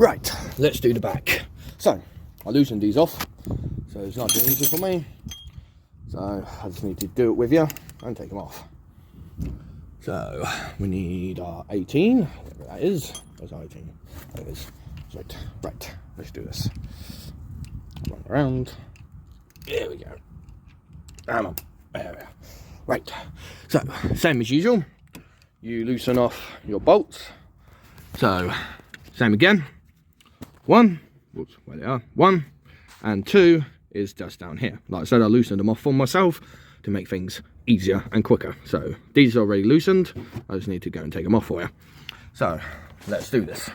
Right, let's do the back. So, I loosened these off, so it's nice and easy for me. So, I just need to do it with you and take them off. So, we need our 18, whatever that is. Where's our 18? There it is. Right, let's do this. Run around. There we go. Come on. There we are. Right, so, same as usual. You loosen off your bolts. So, same again. One, whoops, where they are. 1 and 2 is just down here. Like I said, I loosened them off for myself to make things easier and quicker. So these are already loosened. I just need to go and take them off for you. So let's do this.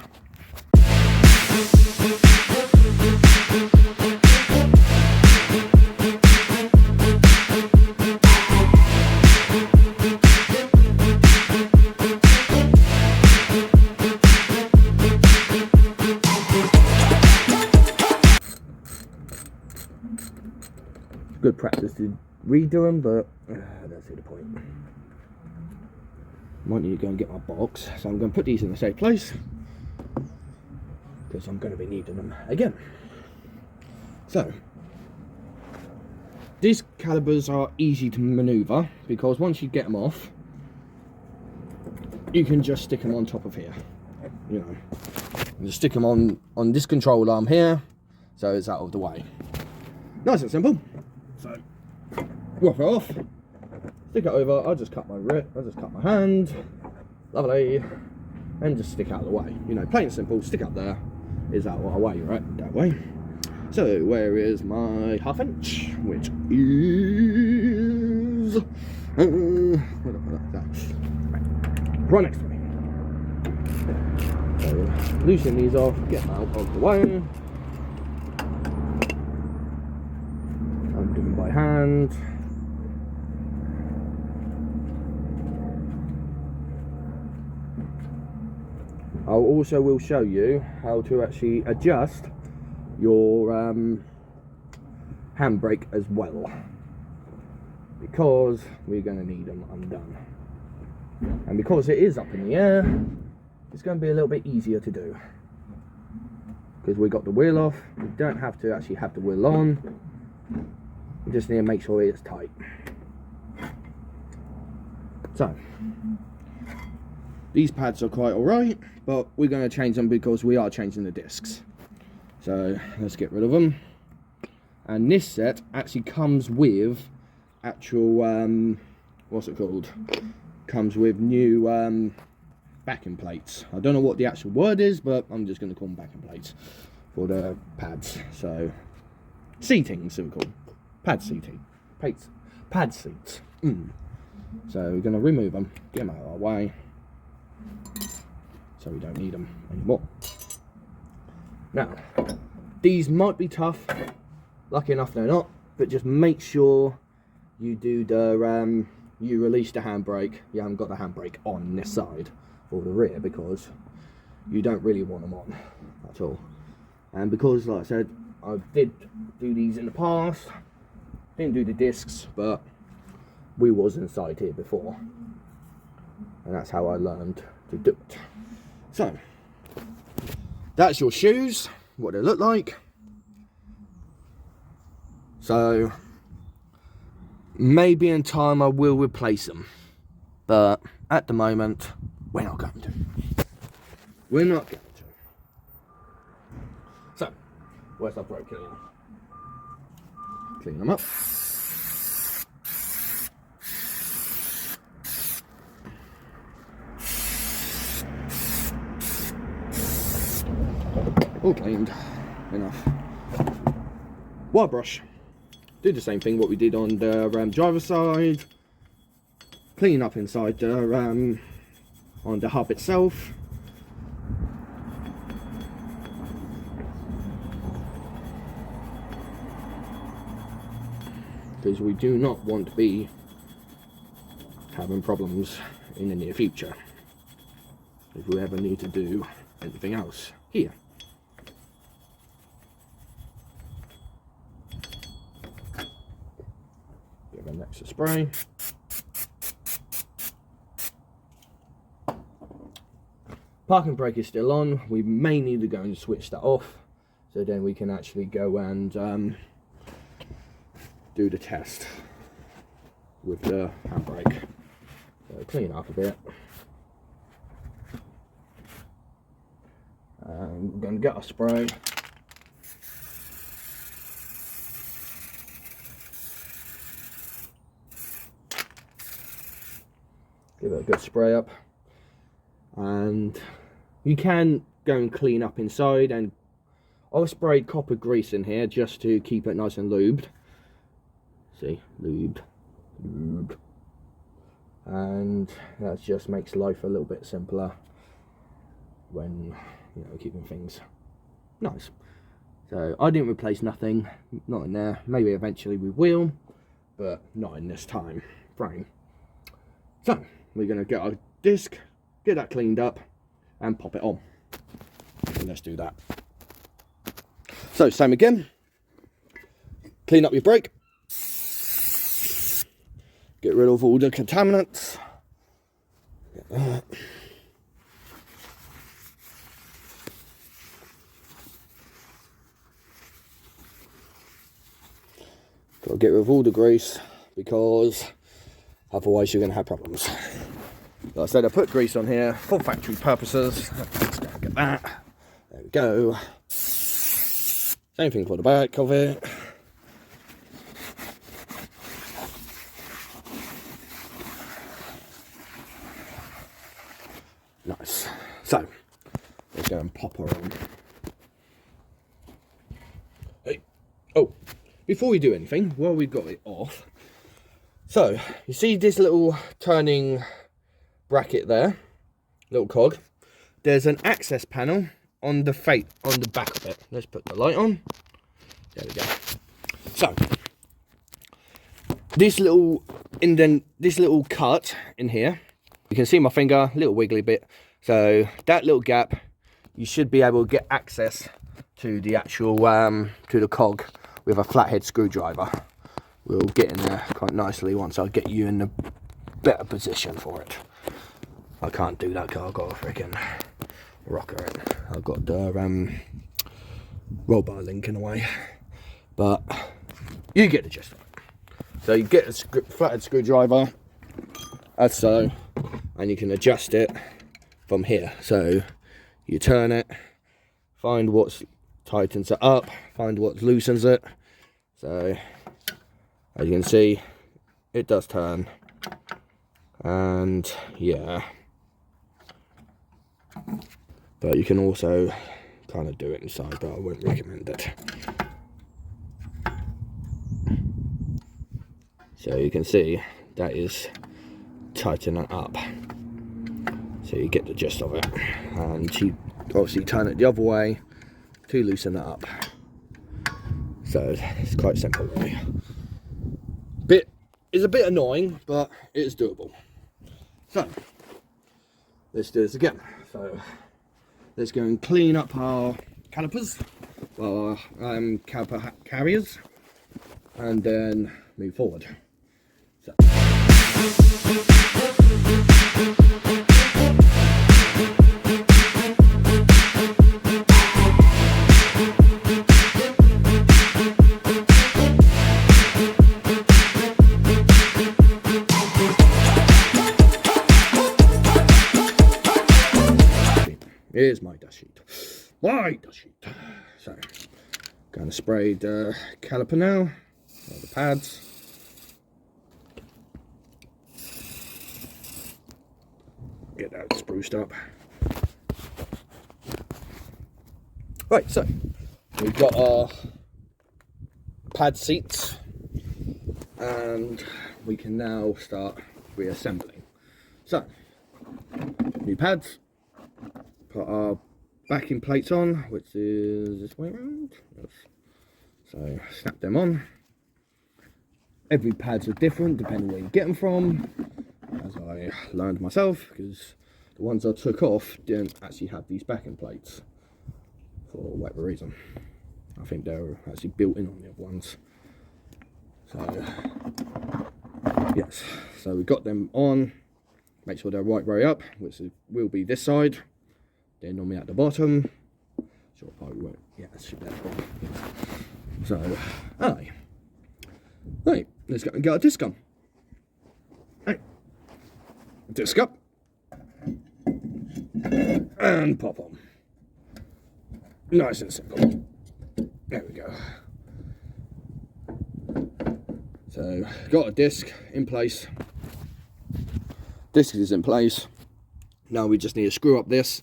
Good practice to redo them, but I don't see the point. Might need to go and get my box, so I'm going to put these in a safe place because I'm going to be needing them again. So these calipers are easy to maneuver because once you get them off, you can just stick them on top of here. You know, you just stick them on this control arm here, so it's out of the way. Nice and simple. So, rough it off, stick it over. I'll just cut my wrist, I'll just cut my hand, lovely, and just stick out of the way. You know, plain and simple, stick up there, is out of our way, right? That way. So, where is my 1/2 inch? Which is. Right next to me. So, loosen these off, get them out of the way. I'm doing by hand. I also will show you how to actually adjust your handbrake as well, because we're going to need them undone, and because it is up in the air, it's going to be a little bit easier to do because we got the wheel off. We don't have to actually have the wheel on. You just need to make sure it's tight. So, these pads are quite alright, but we're going to change them because we are changing the discs. So, let's get rid of them. And this set actually comes with actual, what's it called? Comes with new backing plates. I don't know what the actual word is, but I'm just going to call them backing plates for the pads. So, seating, so we call them. Pad seating. Pad seats. So we're going to remove them, get them out of our way, so we don't need them anymore. Now, these might be tough. Lucky enough they're not, but just make sure you do the, you release the handbrake. You haven't got the handbrake on this side or the rear, because you don't really want them on at all. And because, like I said, I did do these in the past. Didn't do the discs, but we was inside here before, and that's how I learned to do it. So that's your shoes, what they look like. So maybe in time I will replace them, but at the moment we're not going to. We're not going to. So where's our brake cleaner? Clean them up. All cleaned. Enough. Wire brush. Do the same thing what we did on the driver's side. Clean up inside the on the hub itself. Because we do not want to be having problems in the near future if we ever need to do anything else here. Give an extra spray. Parking brake is still on. We may need to go and switch that off, so then we can actually go and do the test with the handbrake. So clean up a bit. And we're going to get our spray. Give it a good spray up. And you can go and clean up inside, and I've sprayed copper grease in here just to keep it nice and lubed. See, lubed. And that just makes life a little bit simpler when, you know, keeping things nice. So I didn't replace nothing, not in there. Maybe eventually we will, but not in this time frame. So we're going to get our disc, get that cleaned up and pop it on. So let's do that. So same again, clean up your brake, get rid of all the contaminants. Get that. Got to get rid of all the grease, because otherwise you're going to have problems. Like I said, I put grease on here for factory purposes. Let's go and get that. There we go. Same thing for the back of it. Nice. So, let's go and pop her on. Hey. Oh, before we do anything, while we've got it off, so you see this little turning bracket there, little cog. There's an access panel on the back of it. Let's put the light on. There we go. So this little cut in here, you can see my finger, little wiggly bit. So that little gap, you should be able to get access to the actual to the cog with a flathead screwdriver. We'll get in there quite nicely once I get you in a better position for it. I can't do that because I've got a freaking rocker in. I've got the roll bar link in a way, but you get the gist of it. So you get a flathead screwdriver, as so, and you can adjust it from here. So you turn it, find what tightens it up, find what loosens it. So as you can see, it does turn, and yeah, but you can also kind of do it inside, but I wouldn't recommend it. So you can see that is tightening up, so you get the gist of it, and you obviously turn it the other way to loosen it up. So it's quite simple really. It's a bit annoying, but it's doable. So let's do this again. So let's go and clean up our calipers, our caliper carriers, and then move forward. So. Here's my dust sheet. My dust sheet. So, going to spray the caliper now, or the pads. Get that spruced up. Right, so we've got our pad seats, and we can now start reassembling. So, new pads. Put our backing plates on, which is this way around. Yes. So snap them on. Every pads are different depending where you get them from, as I learned myself, because the ones I took off didn't actually have these backing plates for whatever reason. I think they were actually built in on the other ones. So yes, so we got them on. Make sure they're right way up, which will be this side. they're normally at the bottom. Sure, probably won't. Yeah, it should be at the bottom. So, aye. Right, let's go and get our disc on. Right. Disc up. And pop on. Nice and simple. There we go. So, got a disc in place. Disc is in place. Now we just need to screw up this.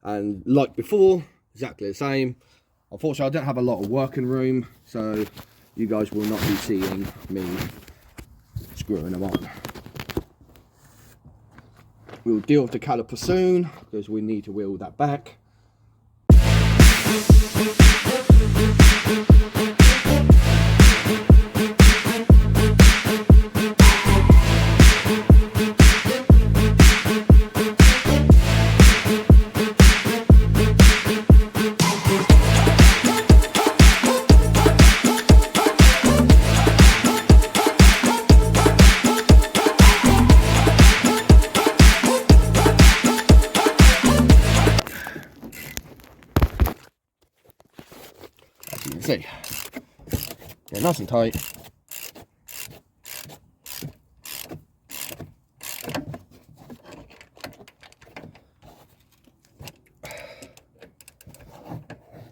And like before, exactly the same. Unfortunately, I don't have a lot of working room, so you guys will not be seeing me screwing them on. We'll deal with the caliper soon, because we need to wheel that back. See, yeah, nice and tight.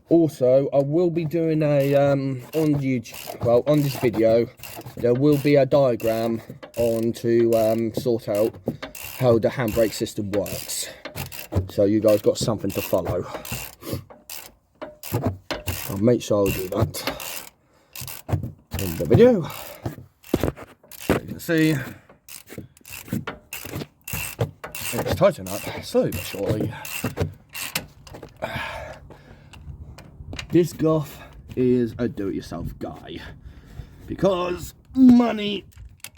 Also, I will be doing a on YouTube. Well, on this video, there will be a diagram on to sort out how the handbrake system works. So you guys got something to follow. I'll make sure I'll do that in the video. So you can see it's tightened up slowly but surely. This Goff is a do-it-yourself guy because money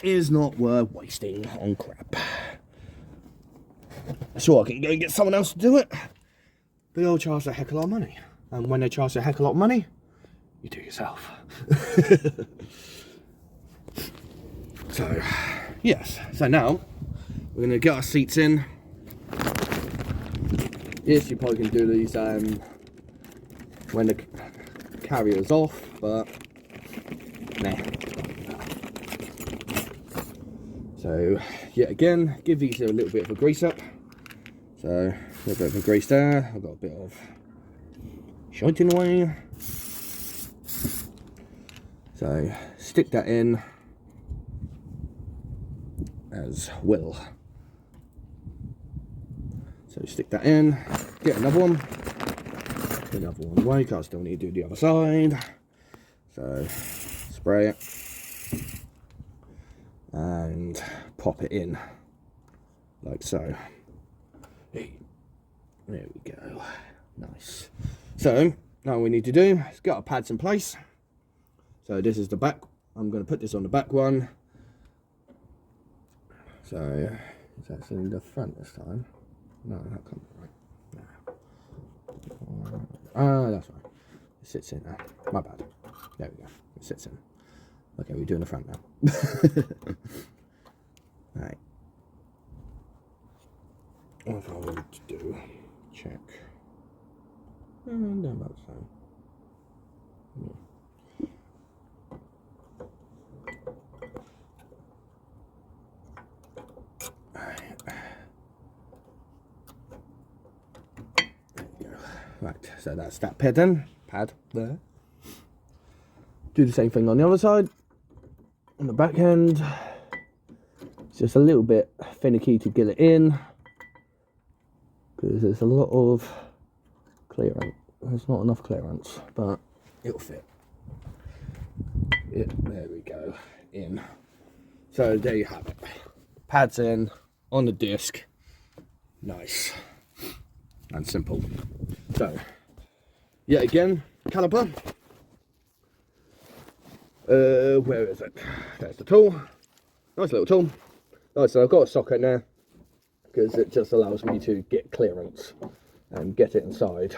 is not worth wasting on crap. Sure, I can go and get someone else to do it, but they'll charge a heck of a lot of money. And when they charge a heck of a lot of money, you do it yourself. So, yes. So now, we're going to get our seats in. Yes, you probably can do these when the carrier's off, but nah. So, yet again, give these a little bit of a grease up. So, a little bit of a grease there. I've got a bit of shunting away. So stick that in as well. So stick that in, get another one, get another one away, because I still need to do the other side. So spray it and pop it in like so. Hey, there we go. Nice. So now what we need to do is get our pads in place. So this is the back. I'm going to put this on the back one. So is that in the front this time? No, that can't be right. No. That's right. It sits in there. My bad. There we go. It sits in. Okay, we're doing the front now. Right. What I want to do? Check. And about so. Yeah. Right, so that's that pad there. Do the same thing on the other side. On the back end, it's just a little bit finicky to get it in because there's a lot of clearance. There's not enough clearance, but it'll fit. There we go, in. So there you have it. Pads in on the disc. Nice and simple. So, yet again, caliper. Where is it? There's the tool. Nice little tool. Nice, so I've got a socket there because it just allows me to get clearance and get it inside,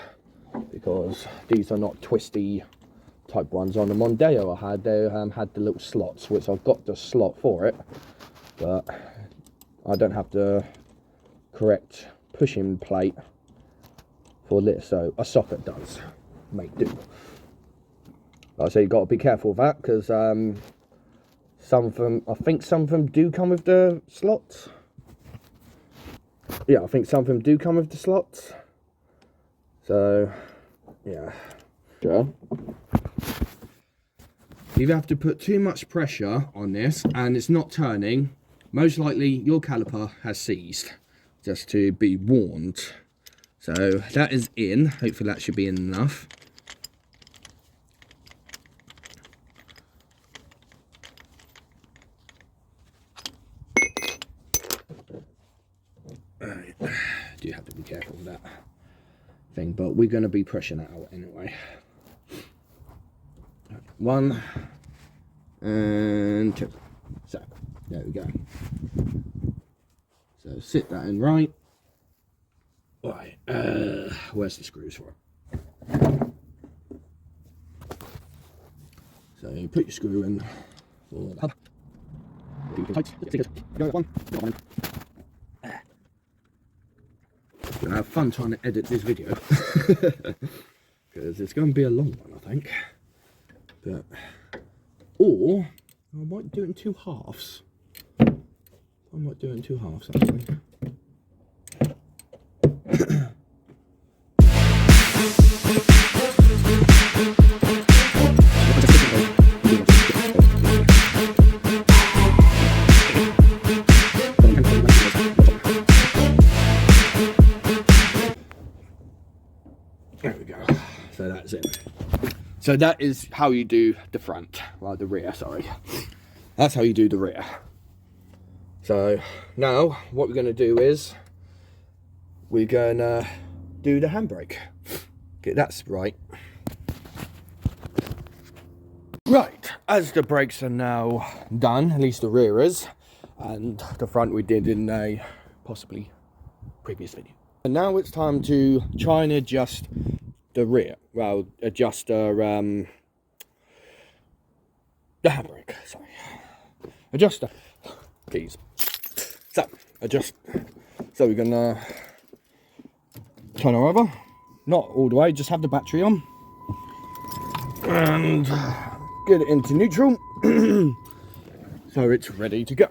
because these are not twisty type ones. On the Mondeo I had, they had the little slots, which I've got the slot for it, but I don't have the correct pushing plate for this, so a socket does make do. Like I say, you've got to be careful of that, because some of them, I think some of them do come with the slots. Yeah, I think some of them do come with the slots. So, yeah. Sure. If you have to put too much pressure on this and it's not turning, most likely your caliper has seized. Just to be warned. So that is in. Hopefully that should be in enough. Right. Do have to be careful with that thing, but we're going to be pushing that out anyway. 1 and 2. So there we go. So sit that in right. Right. Where's the screws for it? So you put your screw in for the hub. I'm gonna have fun trying to edit this video because it's going to be a long one, I think. But or I might do it in 2 halves. I might do it in 2 halves actually. There we go. So that's it. So that is how you do the front, well, the rear, sorry. That's how you do the rear. So now what we're going to do is we're going to do the handbrake. Get that right. Right, as the brakes are now done, at least the rear is, and the front we did in a possibly previous video. And now it's time to try and adjust the rear. Well, adjust the handbrake, sorry. Adjust the keys. So, adjust. So we're gonna turn her over. Not all the way, just have the battery on. And get it into neutral. So it's ready to go.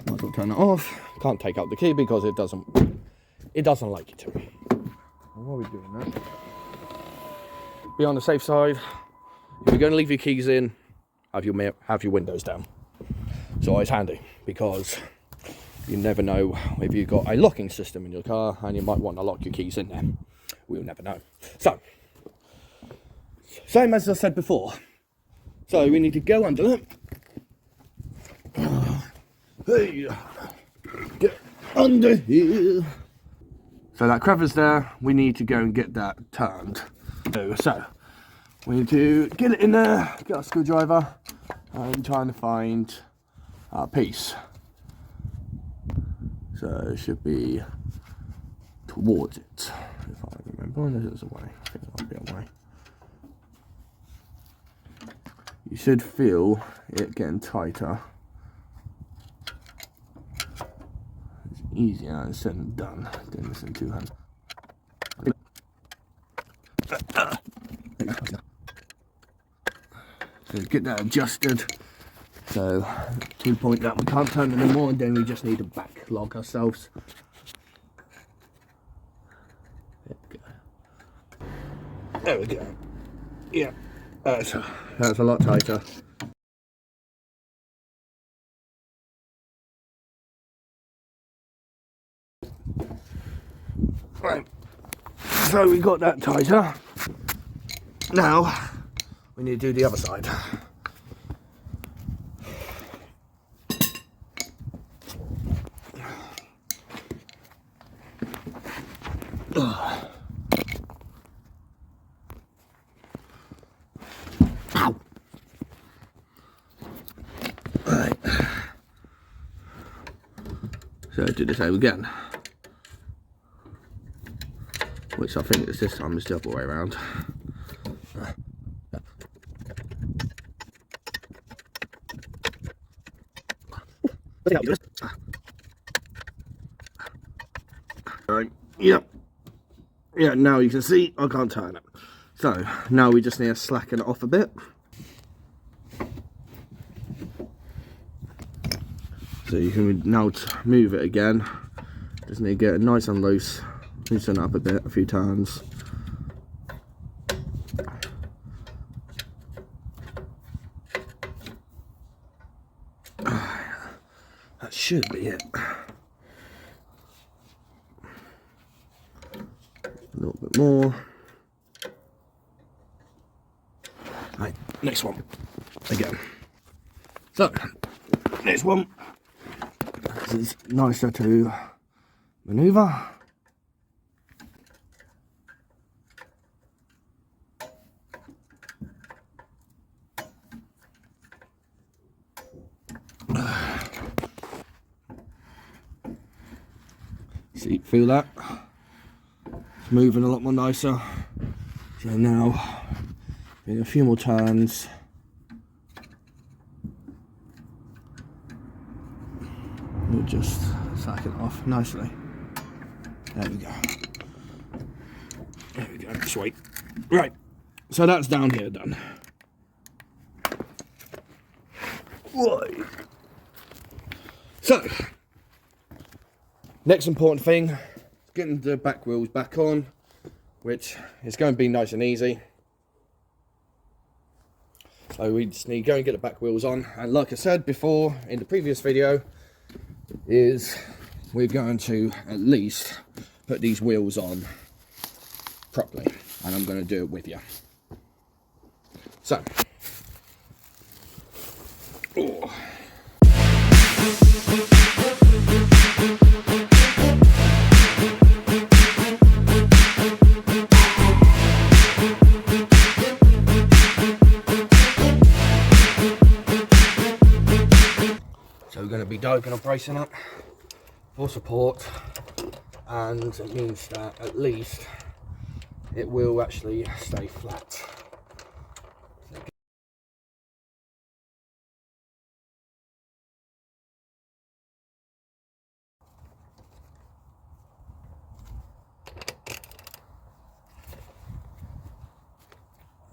Might as well turn it off. Can't take out the key because it doesn't like it to. Why are we doing that? Be on the safe side. If you're going to leave your keys in, have your windows down. It's always handy because you never know if you've got a locking system in your car and you might want to lock your keys in there. We'll never know. So, same as I said before. So we need to go under it. Hey, get under here. So that crevice there, we need to go and get that turned. So we need to get it in there, get our screwdriver, and trying to find our piece. So it should be towards it, if I remember. There's a way. I think there might be a way. You should feel it getting tighter. It's easier said than done doing this in 2 hands. So get that adjusted. So to the point that we can't turn it anymore, and then we just need to back lock ourselves. There we go. Yeah, that's a lot tighter. Right, so we got that tighter. Now we need to do the other side. Ow. Right. So do the same again. Which I think this time is the other way around. Right, yep. yeah, now you can see I can't turn it. So now we just need to slacken it off a bit. So you can now move it again. Just need to get it nice and loose. Loosen it up a bit, a few times. That should be it. A little bit more. Right, next one. Again. So, next one. This is nicer to maneuver. See, feel that? It's moving a lot more nicer. So now, doing a few more turns. We'll just slack it off nicely. There we go. There we go, sweet. Right, so that's down here done. Right. So, next important thing is getting the back wheels back on, which is going to be nice and easy. So we just need to go and get the back wheels on, and like I said before in the previous video, is we're going to at least put these wheels on properly, and I'm going to do it with you. So, oh. So we're going to be doping and bracing up for support, and it means that at least it will actually stay flat.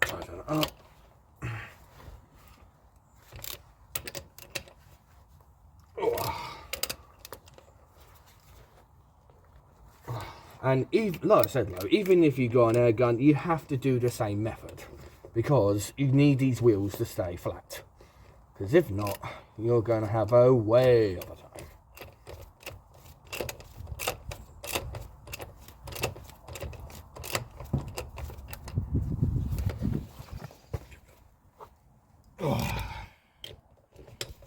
Tighten it up. And even, like I said, though, even if you got an air gun, you have to do the same method, because you need these wheels to stay flat. Because if not, you're going to have a way of a time.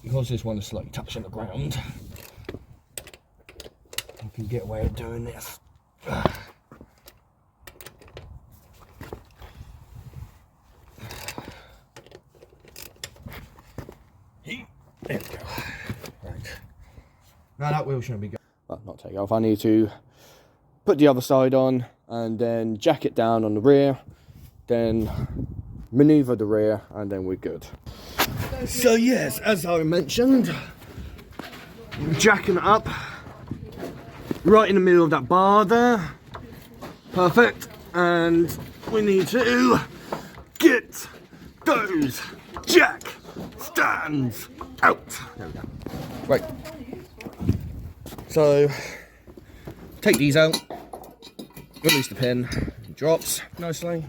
Because this one is slightly touching the ground, you can get away with doing this. There we go. Right. Now that wheel shouldn't be going. Well, not take off. I need to put the other side on and then jack it down on the rear, then maneuver the rear, and then we're good. So yes, as I mentioned, jacking it up right in the middle of that bar there. Perfect. And we need to get those jack stands out. There we go. Right. So take these out, release the pin, it drops nicely.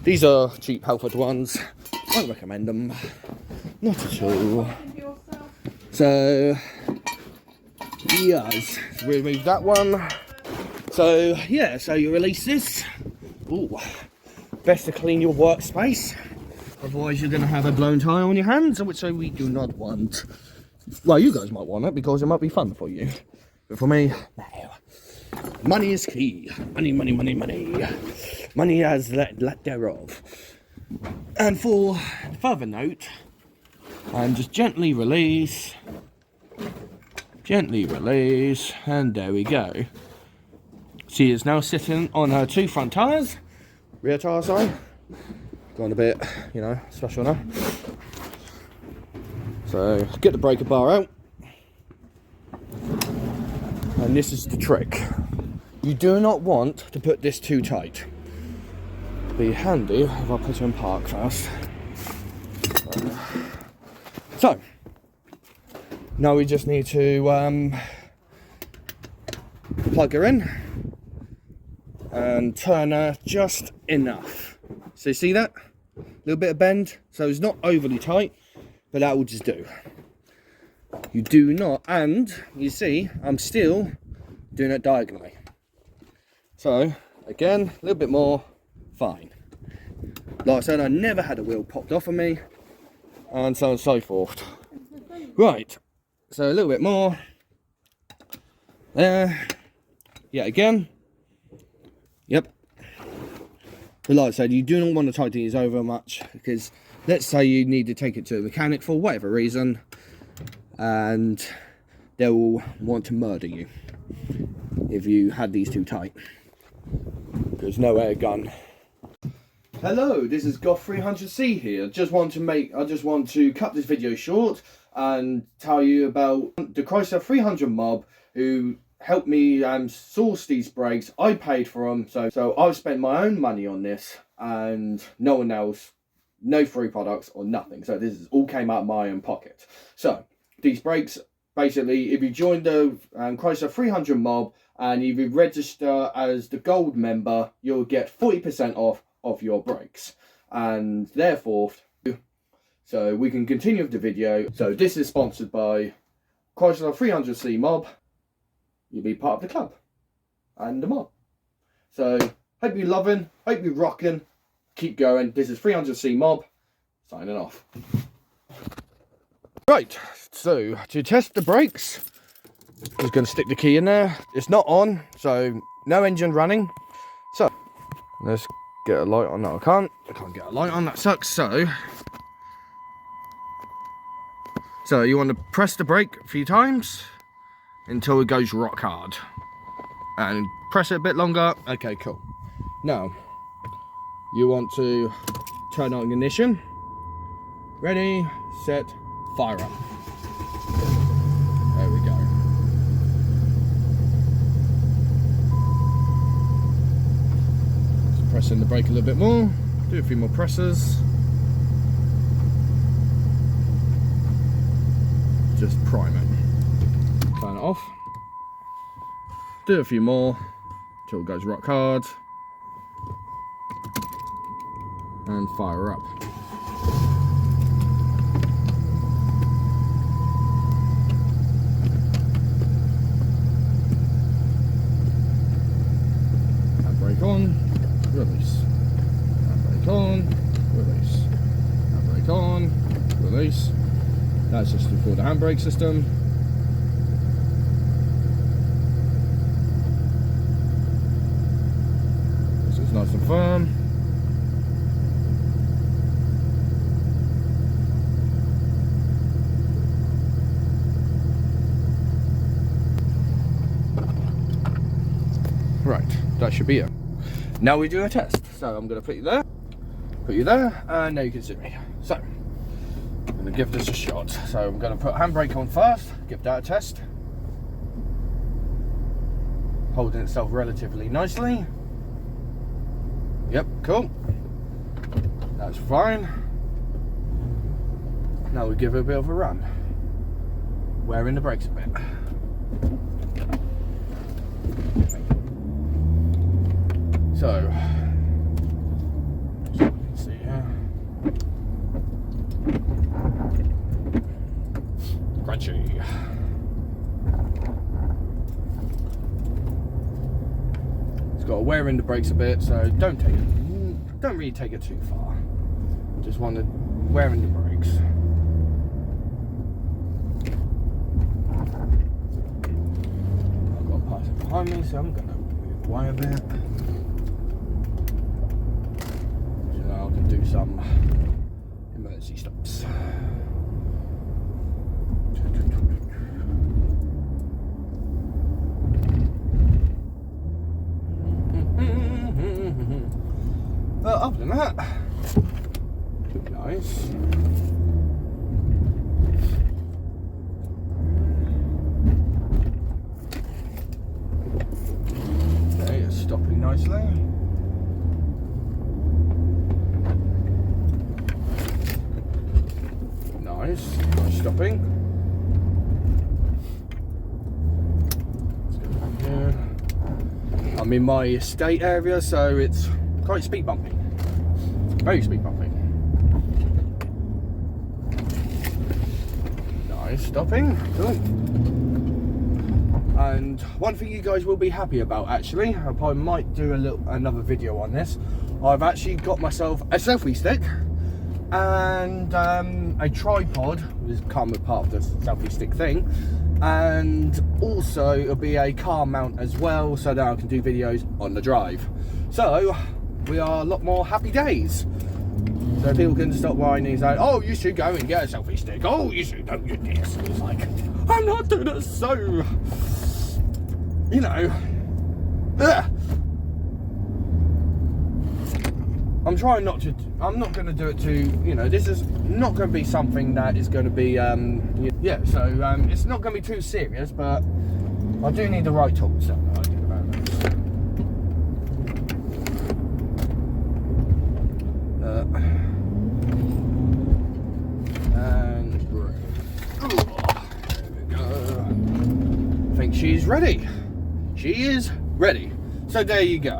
These are cheap Halford ones. I don't recommend them. Not at all. So yes, remove that one. So yeah, so you release this. Ooh, best to clean your workspace, otherwise you're going to have a blown tyre on your hands, which we do not want. Well, you guys might want it because it might be fun for you, but for me, no. Money is key. Money, money, money, money. Money as lack thereof. And for further note, and just gently release, and there we go. She is now sitting on her two front tyres, rear tyre side. Going a bit, you know, special now. So get the breaker bar out, and this is the trick. You do not want to put this too tight. Be handy if I put it in park first. So now we just need to plug her in and turn her just enough. So you see that? A little bit of bend, so it's not overly tight, but that will just do. You do not, and you see I'm still doing it diagonally. So again, a little bit more, fine. Like I said, I never had a wheel popped off of me, and so on and so forth. Right, so a little bit more. There. Yeah, again. Yep. But like I said, you do not want to tighten these over much, because let's say you need to take it to a mechanic for whatever reason, and they will want to murder you if you had these too tight. There's no air gun. Hello, this is Goth300C here. I just want to cut this video short and tell you about the Chrysler 300 mob who helped me source these brakes. I paid for them, so I've spent my own money on this, and no one else, no free products or nothing. So this all came out of my own pocket. So these brakes, basically, if you join the Chrysler 300 mob and if you register as the gold member, you'll get 40% off of your brakes, and therefore, so we can continue with the video. So this is sponsored by Chrysler 300C mob. You'll be part of the club and the mob. So hope you're loving, hope you're rocking, keep going. This is 300C mob signing off. Right, so to test the brakes, I'm just going to stick the key in there. It's not on, so no engine running. So let's get a light on. No, I can't get a light on, that sucks. So you want to press the brake a few times until it goes rock hard, and press it a bit longer. Okay, cool. Now you want to turn on ignition. Ready, set, fire up. There we go. Just pressing the brake a little bit more. Do a few more presses. Just prime it. Turn it off. Do a few more till it goes rock hard, and fire up. Handbrake on, release. Handbrake on, release. Handbrake on, release. That's just for the handbrake system. Nice and firm. Right, that should be it. Now we do a test. So I'm going to put you there, and now you can see me. So I'm going to give this a shot. So I'm going to put handbrake on first, give that a test. Holding itself relatively nicely. Yep, cool. That's fine. Now we give it a bit of a run. Wearing the brakes a bit. So you can see here. Crunchy. It's got to wear in the brakes a bit, so don't really take it too far. Just want to wear in the brakes. I've got parts behind me, so I'm going to move away a bit. So now I can do some emergency stops. But other than that, nice. nicely. Nice stopping. Let's go back here. I'm in my estate area, so it's quite speed bumping. Very speed bumping. Nice stopping. Cool. And one thing you guys will be happy about, actually, I probably might do another video on this. I've actually got myself a selfie stick and a tripod, which is come with part of the selfie stick thing, and also it'll be a car mount as well, so that I can do videos on the drive. So we are a lot more happy days. So people can stop whining and say, oh, you should go and get a selfie stick. Oh, you should don't do this. And it's like, I'm not doing it, so, you know, ugh. I'm trying not to, I'm not going to do it too, you know, this is not going to be something that is going to be, yeah, so it's not going to be too serious, but I do need the right tools. So I think about this. And there we go. I think she's ready. She is ready. So there you go.